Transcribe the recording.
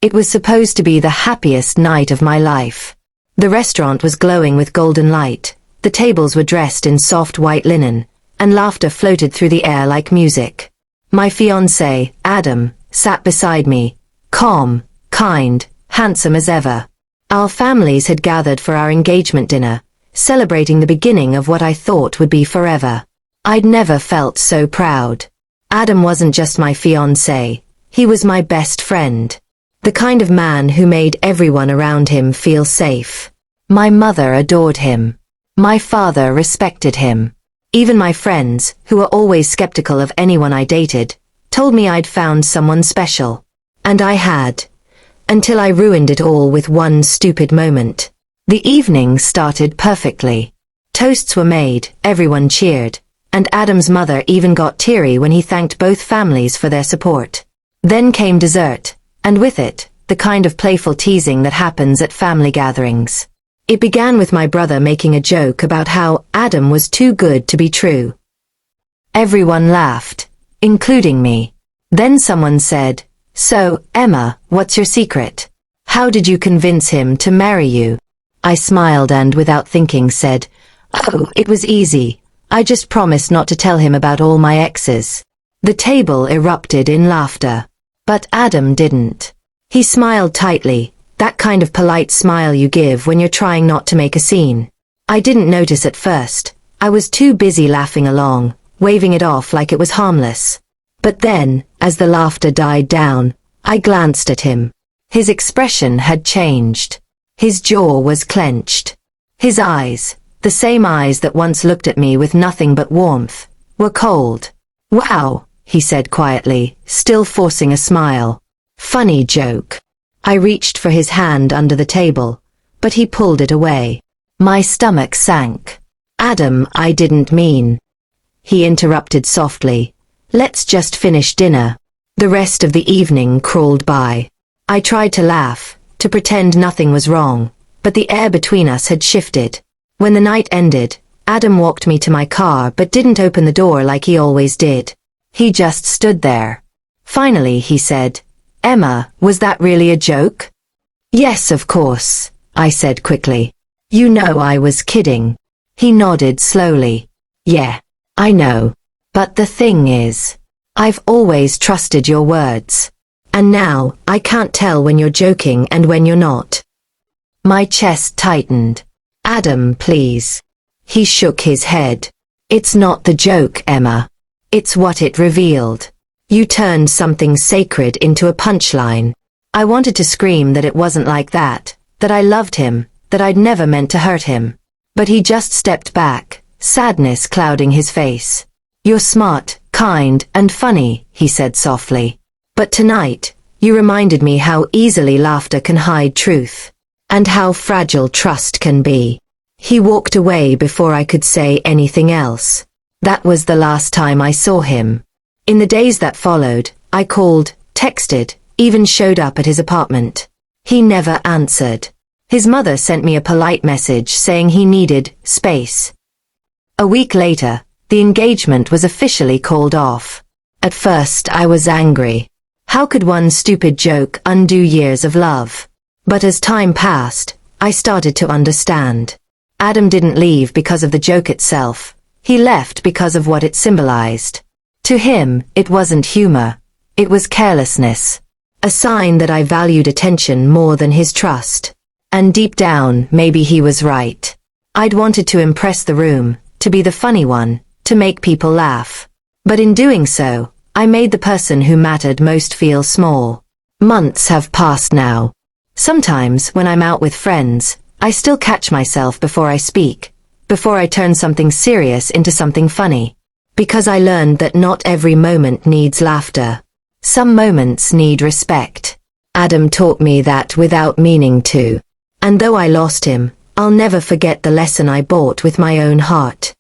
It was supposed to be the happiest night of my life. The restaurant was glowing with golden light, the tables were dressed in soft white linen, and laughter floated through the air like music. My fiancé, Adam, sat beside me, calm, kind, handsome as ever. Our families had gathered for our engagement dinner, celebrating the beginning of what I thought would be forever. I'd never felt so proud. Adam wasn't just my fiancé, he was my best friend. The kind of man who made everyone around him feel safe. My mother adored him. My father respected him. Even my friends, who were always skeptical of anyone I dated, told me I'd found someone special. And I had. Until I ruined it all with one stupid moment. The evening started perfectly. Toasts were made, everyone cheered, and Adam's mother even got teary when he thanked both families for their support. Then came dessert, and with it, the kind of playful teasing that happens at family gatherings. It began with my brother making a joke about how Adam was too good to be true. Everyone laughed, including me. Then someone said, "So, Emma, what's your secret? How did you convince him to marry you?" I smiled and, without thinking, said, "Oh, it was easy. I just promised not to tell him about all my exes." The table erupted in laughter. But Adam didn't. He smiled tightly, that kind of polite smile you give when you're trying not to make a scene. I didn't notice at first. I was too busy laughing along, waving it off like it was harmless. But then, as the laughter died down, I glanced at him. His expression had changed. His jaw was clenched. His eyes, the same eyes that once looked at me with nothing but warmth, were cold. "Wow," he said quietly, still forcing a smile. "Funny joke." I reached for his hand under the table, but he pulled it away. My stomach sank. "Adam, I didn't mean." He interrupted softly. "Let's just finish dinner." The rest of the evening crawled by. I tried to laugh, to pretend nothing was wrong, but the air between us had shifted. When the night ended, Adam walked me to my car but didn't open the door like he always did. He just stood there. Finally he said, "Emma, was that really a joke?" "Yes, of course," I said quickly. "You know I was kidding." He nodded slowly. "Yeah, I know. But the thing is, I've always trusted your words. And now, I can't tell when you're joking and when you're not." My chest tightened. "Adam, please." He shook his head. "It's not the joke, Emma. It's what it revealed. You turned something sacred into a punchline." I wanted to scream that it wasn't like that I loved him, that I'd never meant to hurt him. But he just stepped back, sadness clouding his face. "You're smart, kind, and funny," he said softly. "But tonight, you reminded me how easily laughter can hide truth, and how fragile trust can be." He walked away before I could say anything else. That was the last time I saw him. In the days that followed, I called, texted, even showed up at his apartment. He never answered. His mother sent me a polite message saying he needed space. A week later, the engagement was officially called off. At first, I was angry. How could one stupid joke undo years of love? But as time passed, I started to understand. Adam didn't leave because of the joke itself. He left because of what it symbolized. To him, it wasn't humor. It was carelessness. A sign that I valued attention more than his trust. And deep down, maybe he was right. I'd wanted to impress the room, to be the funny one, to make people laugh. But in doing so, I made the person who mattered most feel small. Months have passed now. Sometimes, when I'm out with friends, I still catch myself before I speak, before I turn something serious into something funny. Because I learned that not every moment needs laughter. Some moments need respect. Adam taught me that without meaning to. And though I lost him, I'll never forget the lesson I bought with my own heart.